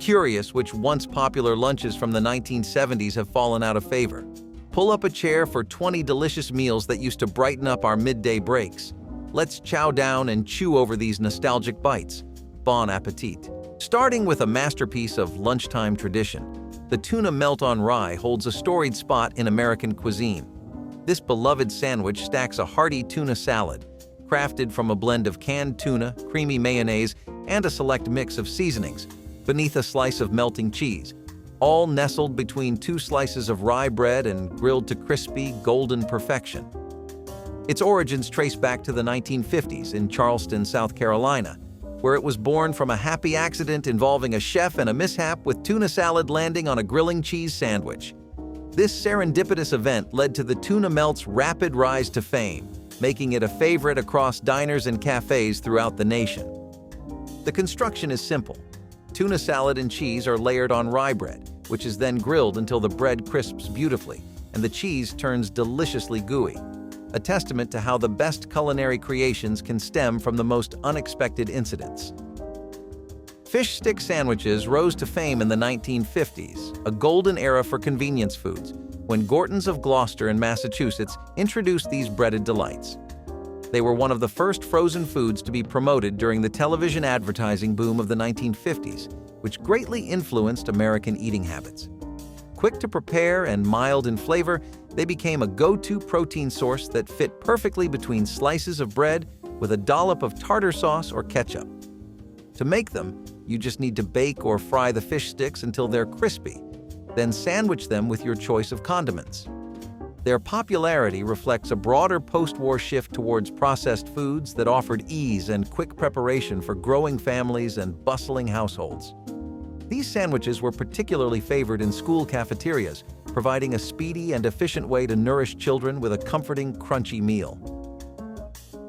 curious which once popular lunches from the 1970s have fallen out of favor? Pull up a chair for 20 delicious meals that used to brighten up our midday breaks. Let's chow down and chew over these nostalgic bites. Bon appetit! Starting with a masterpiece of lunchtime tradition, the Tuna Melt on rye holds a storied spot in American cuisine. This beloved sandwich stacks a hearty tuna salad, crafted from a blend of canned tuna, creamy mayonnaise, and a select mix of seasonings, beneath a slice of melting cheese, all nestled between two slices of rye bread and grilled to crispy, golden perfection. Its origins trace back to the 1950s in Charleston, South Carolina, where it was born from a happy accident involving a chef and a mishap with tuna salad landing on a grilling cheese sandwich. This serendipitous event led to the Tuna Melt's rapid rise to fame, making it a favorite across diners and cafes throughout the nation. The construction is simple. Tuna salad and cheese are layered on rye bread, which is then grilled until the bread crisps beautifully and the cheese turns deliciously gooey, a testament to how the best culinary creations can stem from the most unexpected incidents. Fish stick sandwiches rose to fame in the 1950s, a golden era for convenience foods, when Gorton's of Gloucester in Massachusetts introduced these breaded delights. They were one of the first frozen foods to be promoted during the television advertising boom of the 1950s, which greatly influenced American eating habits. Quick to prepare and mild in flavor, they became a go-to protein source that fit perfectly between slices of bread with a dollop of tartar sauce or ketchup. To make them, you just need to bake or fry the fish sticks until they're crispy, then sandwich them with your choice of condiments. Their popularity reflects a broader post-war shift towards processed foods that offered ease and quick preparation for growing families and bustling households. These sandwiches were particularly favored in school cafeterias, providing a speedy and efficient way to nourish children with a comforting, crunchy meal.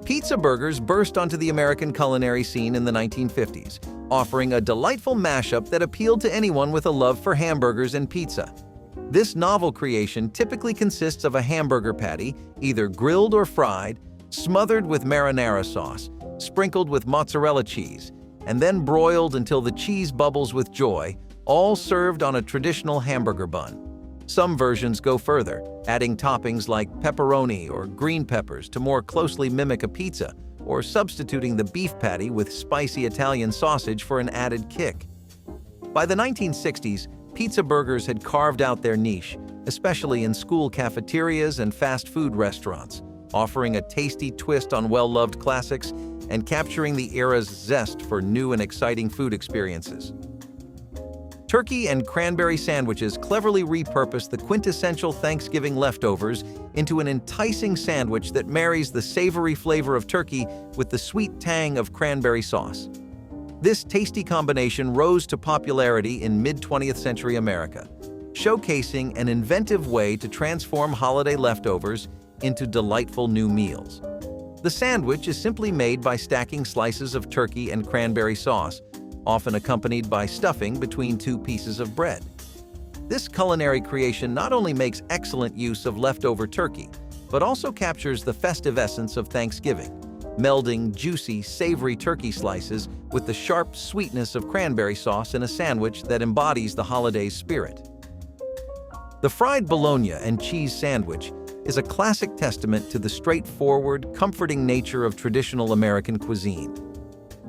Pizza burgers burst onto the American culinary scene in the 1950s, offering a delightful mashup that appealed to anyone with a love for hamburgers and pizza. This novel creation typically consists of a hamburger patty, either grilled or fried, smothered with marinara sauce, sprinkled with mozzarella cheese, and then broiled until the cheese bubbles with joy, all served on a traditional hamburger bun. Some versions go further, adding toppings like pepperoni or green peppers to more closely mimic a pizza, or substituting the beef patty with spicy Italian sausage for an added kick. By the 1960s, pizza burgers had carved out their niche, especially in school cafeterias and fast food restaurants, offering a tasty twist on well-loved classics and capturing the era's zest for new and exciting food experiences. Turkey and cranberry sandwiches cleverly repurposed the quintessential Thanksgiving leftovers into an enticing sandwich that marries the savory flavor of turkey with the sweet tang of cranberry sauce. This tasty combination rose to popularity in mid-20th century America, showcasing an inventive way to transform holiday leftovers into delightful new meals. The sandwich is simply made by stacking slices of turkey and cranberry sauce, often accompanied by stuffing between two pieces of bread. This culinary creation not only makes excellent use of leftover turkey, but also captures the festive essence of Thanksgiving, melding juicy, savory turkey slices with the sharp sweetness of cranberry sauce in a sandwich that embodies the holiday's spirit. The fried Bologna and cheese sandwich is a classic testament to the straightforward, comforting nature of traditional American cuisine.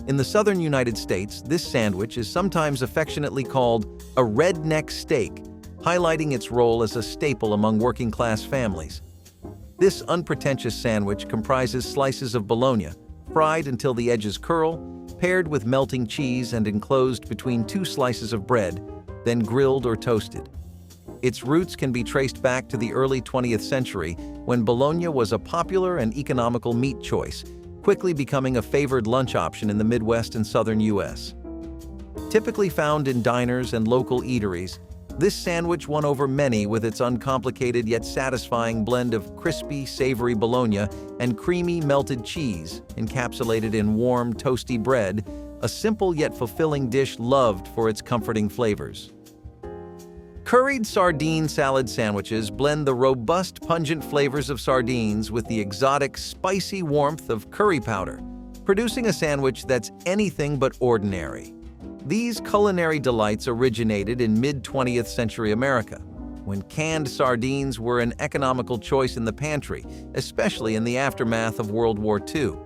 In the southern United States, this sandwich is sometimes affectionately called a redneck steak, highlighting its role as a staple among working-class families. This unpretentious sandwich comprises slices of Bologna, fried until the edges curl, paired with melting cheese and enclosed between two slices of bread, then grilled or toasted. Its roots can be traced back to the early 20th century, when Bologna was a popular and economical meat choice, quickly becoming a favored lunch option in the Midwest and southern U.S. Typically found in diners and local eateries, this sandwich won over many with its uncomplicated yet satisfying blend of crispy, savory Bologna and creamy, melted cheese, encapsulated in warm, toasty bread, a simple yet fulfilling dish loved for its comforting flavors. Curried sardine salad sandwiches blend the robust, pungent flavors of sardines with the exotic, spicy warmth of curry powder, producing a sandwich that's anything but ordinary. These culinary delights originated in mid-20th century America, when canned sardines were an economical choice in the pantry, especially in the aftermath of World War II.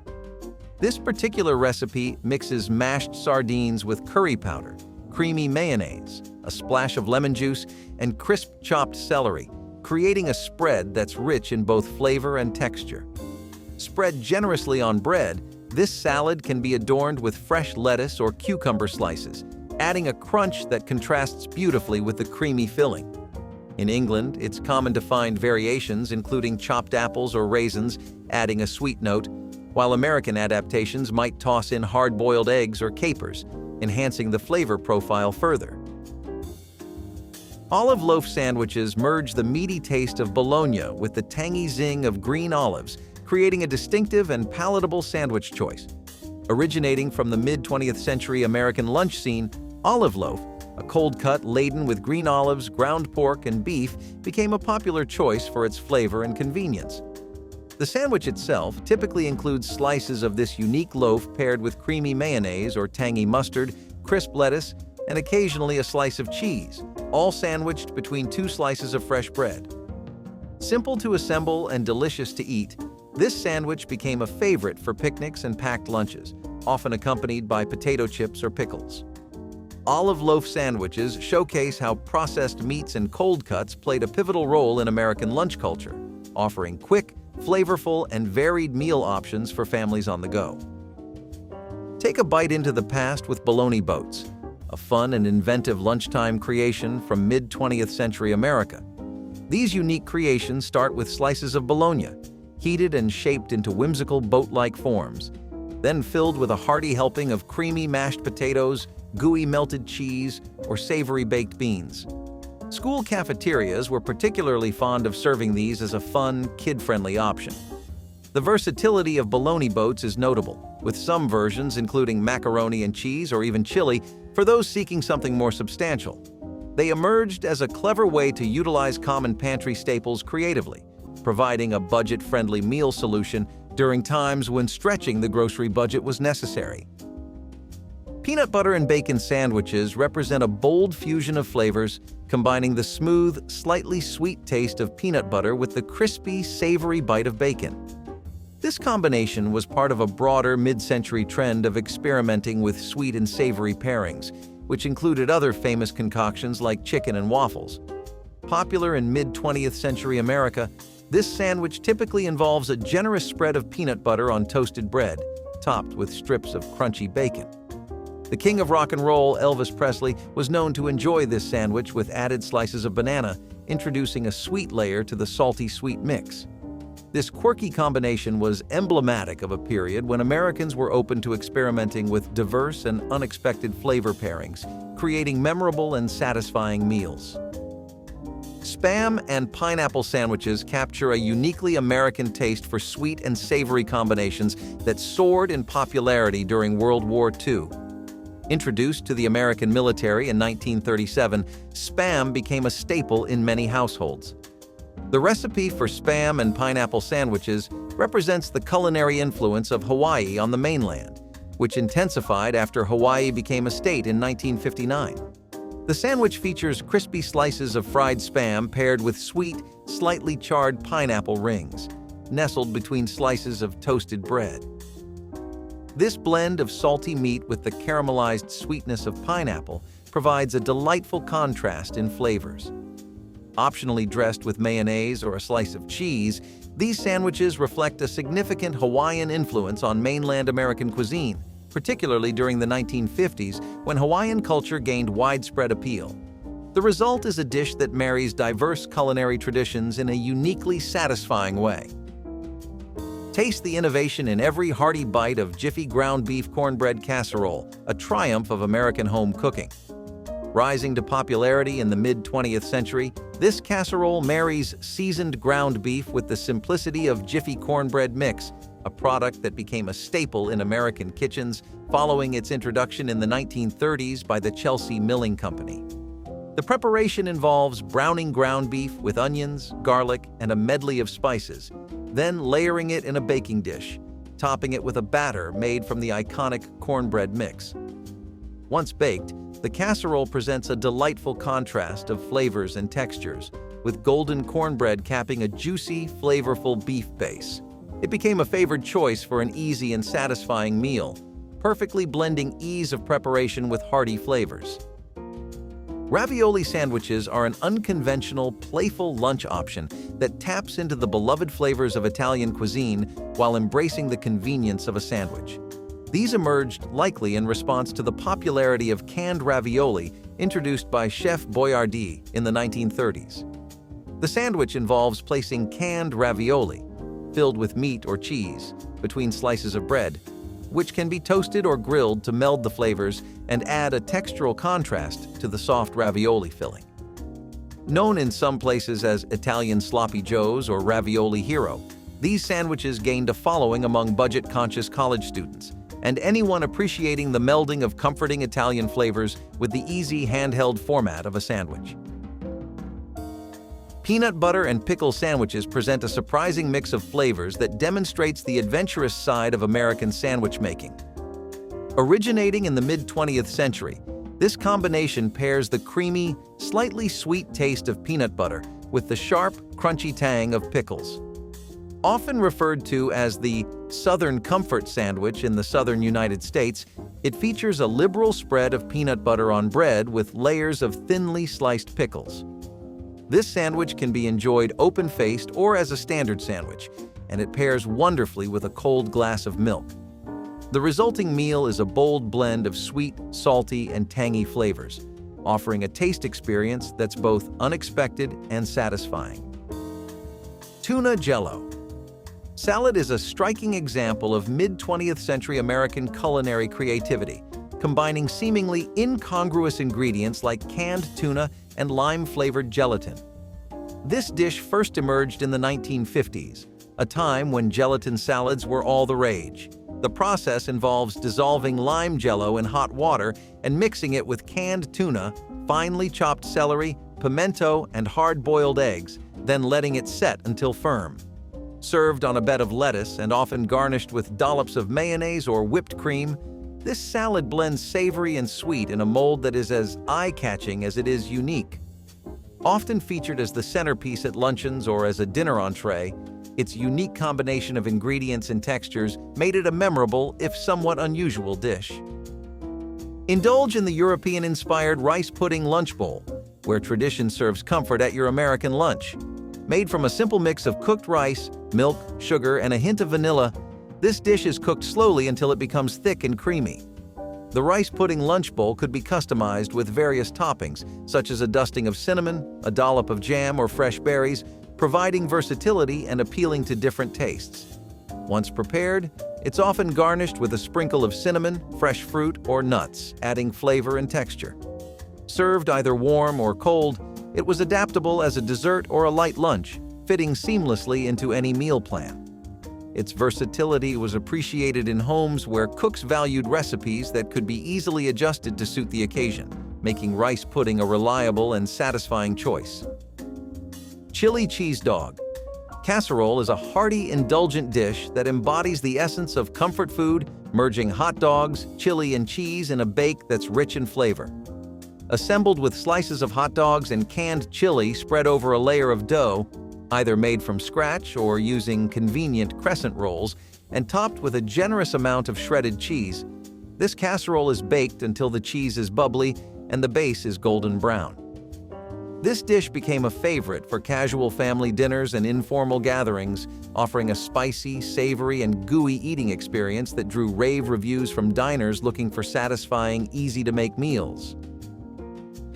This particular recipe mixes mashed sardines with curry powder, creamy mayonnaise, a splash of lemon juice, and crisp chopped celery, creating a spread that's rich in both flavor and texture. Spread generously on bread, this salad can be adorned with fresh lettuce or cucumber slices, adding a crunch that contrasts beautifully with the creamy filling. In England, it's common to find variations including chopped apples or raisins, adding a sweet note, while American adaptations might toss in hard-boiled eggs or capers, enhancing the flavor profile further. Olive loaf sandwiches merge the meaty taste of Bologna with the tangy zing of green olives, creating a distinctive and palatable sandwich choice. Originating from the mid-20th century American lunch scene, olive loaf, a cold cut laden with green olives, ground pork, and beef, became a popular choice for its flavor and convenience. The sandwich itself typically includes slices of this unique loaf paired with creamy mayonnaise or tangy mustard, crisp lettuce, and occasionally a slice of cheese, all sandwiched between two slices of fresh bread. Simple to assemble and delicious to eat, this sandwich became a favorite for picnics and packed lunches, often accompanied by potato chips or pickles. Olive loaf sandwiches showcase how processed meats and cold cuts played a pivotal role in American lunch culture, offering quick, flavorful, and varied meal options for families on the go. Take a bite into the past with Baln Boats, a fun and inventive lunchtime creation from mid-20th century America. These unique creations start with slices of Bologna, heated and shaped into whimsical boat-like forms, then filled with a hearty helping of creamy mashed potatoes, gooey melted cheese, or savory baked beans. School cafeterias were particularly fond of serving these as a fun, kid-friendly option. The versatility of Baln Boats is notable, with some versions including macaroni and cheese or even chili for those seeking something more substantial. They emerged as a clever way to utilize common pantry staples creatively, providing a budget-friendly meal solution during times when stretching the grocery budget was necessary. Peanut butter and bacon sandwiches represent a bold fusion of flavors, combining the smooth, slightly sweet taste of peanut butter with the crispy, savory bite of bacon. This combination was part of a broader mid-century trend of experimenting with sweet and savory pairings, which included other famous concoctions like chicken and waffles. Popular in mid-20th century America, this sandwich typically involves a generous spread of peanut butter on toasted bread, topped with strips of crunchy bacon. The king of rock and roll, Elvis Presley, was known to enjoy this sandwich with added slices of banana, introducing a sweet layer to the salty-sweet mix. This quirky combination was emblematic of a period when Americans were open to experimenting with diverse and unexpected flavor pairings, creating memorable and satisfying meals. Spam and pineapple sandwiches capture a uniquely American taste for sweet and savory combinations that soared in popularity during World War II. Introduced to the American military in 1937, Spam became a staple in many households. The recipe for Spam and pineapple sandwiches represents the culinary influence of Hawaii on the mainland, which intensified after Hawaii became a state in 1959. The sandwich features crispy slices of fried Spam paired with sweet, slightly charred pineapple rings, nestled between slices of toasted bread. This blend of salty meat with the caramelized sweetness of pineapple provides a delightful contrast in flavors. Optionally dressed with mayonnaise or a slice of cheese, these sandwiches reflect a significant Hawaiian influence on mainland American cuisine, particularly during the 1950s when Hawaiian culture gained widespread appeal. The result is a dish that marries diverse culinary traditions in a uniquely satisfying way. Taste the innovation in every hearty bite of Jiffy Ground Beef cornbread casserole, a triumph of American home cooking. Rising to popularity in the mid-20th century, this casserole marries seasoned ground beef with the simplicity of Jiffy cornbread mix, a product that became a staple in American kitchens following its introduction in the 1930s by the Chelsea Milling Company. The preparation involves browning ground beef with onions, garlic, and a medley of spices, then layering it in a baking dish, topping it with a batter made from the iconic cornbread mix. Once baked, the casserole presents a delightful contrast of flavors and textures, with golden cornbread capping a juicy, flavorful beef base. It became a favored choice for an easy and satisfying meal, perfectly blending ease of preparation with hearty flavors. Ravioli sandwiches are an unconventional, playful lunch option that taps into the beloved flavors of Italian cuisine while embracing the convenience of a sandwich. These emerged likely in response to the popularity of canned ravioli introduced by Chef Boyardee in the 1930s. The sandwich involves placing canned ravioli, filled with meat or cheese, between slices of bread, which can be toasted or grilled to meld the flavors and add a textural contrast to the soft ravioli filling. Known in some places as Italian sloppy joes or ravioli hero, these sandwiches gained a following among budget-conscious college students and anyone appreciating the melding of comforting Italian flavors with the easy handheld format of a sandwich. Peanut butter and pickle sandwiches present a surprising mix of flavors that demonstrates the adventurous side of American sandwich making. Originating in the mid-20th century, this combination pairs the creamy, slightly sweet taste of peanut butter with the sharp, crunchy tang of pickles. Often referred to as the Southern Comfort Sandwich in the southern United States, it features a liberal spread of peanut butter on bread with layers of thinly sliced pickles. This sandwich can be enjoyed open-faced or as a standard sandwich, and it pairs wonderfully with a cold glass of milk. The resulting meal is a bold blend of sweet, salty, and tangy flavors, offering a taste experience that's both unexpected and satisfying. Tuna JellO. Salad is a striking example of mid-20th century American culinary creativity, combining seemingly incongruous ingredients like canned tuna and lime-flavored gelatin. This dish first emerged in the 1950s, a time when gelatin salads were all the rage. The process involves dissolving lime JellO in hot water and mixing it with canned tuna, finely chopped celery, pimento, and hard-boiled eggs, then letting it set until firm. Served on a bed of lettuce and often garnished with dollops of mayonnaise or whipped cream, this salad blends savory and sweet in a mold that is as eye-catching as it is unique. Often featured as the centerpiece at luncheons or as a dinner entree, its unique combination of ingredients and textures made it a memorable, if somewhat unusual, dish. Indulge in the European-inspired rice pudding lunch bowl, where tradition serves comfort at your American lunch. Made from a simple mix of cooked rice, milk, sugar, and a hint of vanilla, this dish is cooked slowly until it becomes thick and creamy. The rice pudding lunch bowl could be customized with various toppings, such as a dusting of cinnamon, a dollop of jam, or fresh berries, providing versatility and appealing to different tastes. Once prepared, it's often garnished with a sprinkle of cinnamon, fresh fruit, or nuts, adding flavor and texture. Served either warm or cold, it was adaptable as a dessert or a light lunch, fitting seamlessly into any meal plan. Its versatility was appreciated in homes where cooks valued recipes that could be easily adjusted to suit the occasion, making rice pudding a reliable and satisfying choice. Chili cheese dog. Casserole is a hearty, indulgent dish that embodies the essence of comfort food, merging hot dogs, chili, and cheese in a bake that's rich in flavor. Assembled with slices of hot dogs and canned chili spread over a layer of dough, either made from scratch or using convenient crescent rolls, and topped with a generous amount of shredded cheese, this casserole is baked until the cheese is bubbly and the base is golden brown. This dish became a favorite for casual family dinners and informal gatherings, offering a spicy, savory, and gooey eating experience that drew rave reviews from diners looking for satisfying, easy-to-make meals.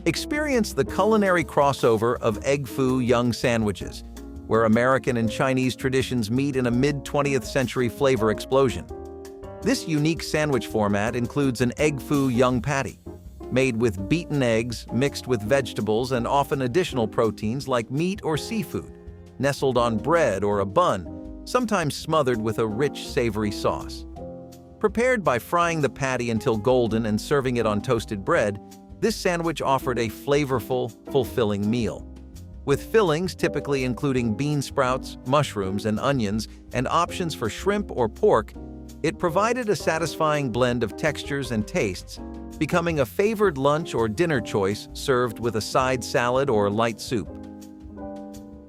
Experience the culinary crossover of egg foo young sandwiches, where American and Chinese traditions meet in a mid-20th century flavor explosion. This unique sandwich format includes an egg foo young patty, made with beaten eggs mixed with vegetables and often additional proteins like meat or seafood, nestled on bread or a bun, sometimes smothered with a rich, savory sauce. Prepared by frying the patty until golden and serving it on toasted bread, this sandwich offered a flavorful, fulfilling meal. With fillings typically including bean sprouts, mushrooms, and onions, and options for shrimp or pork, it provided a satisfying blend of textures and tastes becoming a favored lunch or dinner choice served with a side salad or light soup.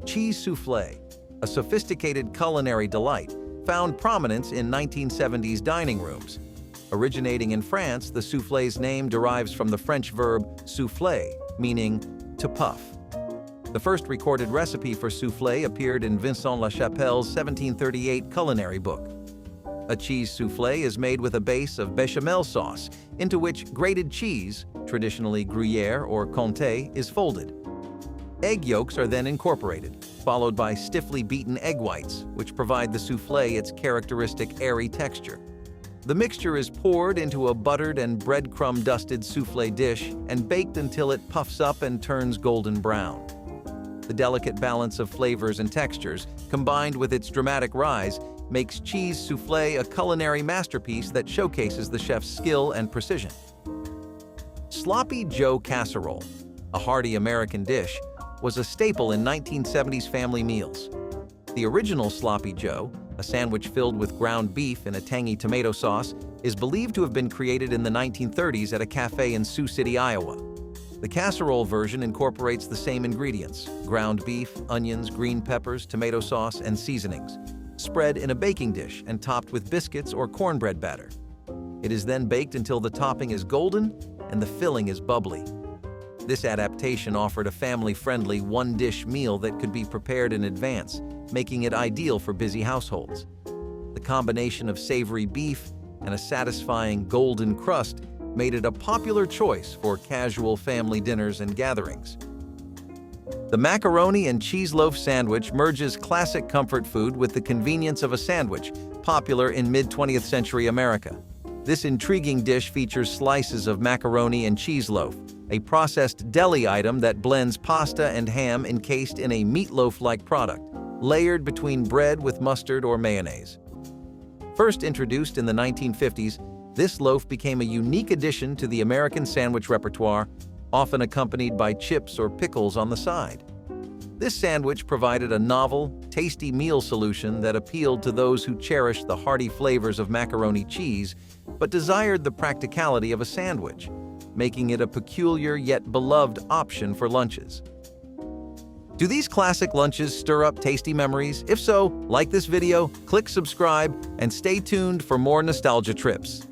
Cheese soufflé, a sophisticated culinary delight, found prominence in 1970s dining rooms. Originating in France, the soufflé's name derives from the French verb souffler, meaning to puff. The first recorded recipe for soufflé appeared in Vincent Lachapelle's 1738 culinary book. A cheese soufflé is made with a base of bechamel sauce, into which grated cheese, traditionally Gruyère or Comté, is folded. Egg yolks are then incorporated, followed by stiffly beaten egg whites, which provide the soufflé its characteristic airy texture. The mixture is poured into a buttered and breadcrumb-dusted soufflé dish and baked until it puffs up and turns golden brown. The delicate balance of flavors and textures, combined with its dramatic rise, makes cheese soufflé a culinary masterpiece that showcases the chef's skill and precision. Sloppy Joe Casserole, a hearty American dish, was a staple in 1970s family meals. The original Sloppy Joe, a sandwich filled with ground beef in a tangy tomato sauce, is believed to have been created in the 1930s at a cafe in Sioux City, Iowa. The casserole version incorporates the same ingredients: ground beef, onions, green peppers, tomato sauce, and seasonings, spread in a baking dish and topped with biscuits or cornbread batter. It is then baked until the topping is golden and the filling is bubbly. This adaptation offered a family-friendly one-dish meal that could be prepared in advance, making it ideal for busy households. The combination of savory beef and a satisfying golden crust made it a popular choice for casual family dinners and gatherings. The macaroni and cheese loaf sandwich merges classic comfort food with the convenience of a sandwich, popular in mid-20th century America. This intriguing dish features slices of macaroni and cheese loaf, a processed deli item that blends pasta and ham encased in a meatloaf-like product, layered between bread with mustard or mayonnaise. First introduced in the 1950s, this loaf became a unique addition to the American sandwich repertoire, often accompanied by chips or pickles on the side. This sandwich provided a novel, tasty meal solution that appealed to those who cherished the hearty flavors of macaroni cheese but desired the practicality of a sandwich, making it a peculiar yet beloved option for lunches. Do these classic lunches stir up tasty memories? If so, like this video, click subscribe, and stay tuned for more nostalgia trips.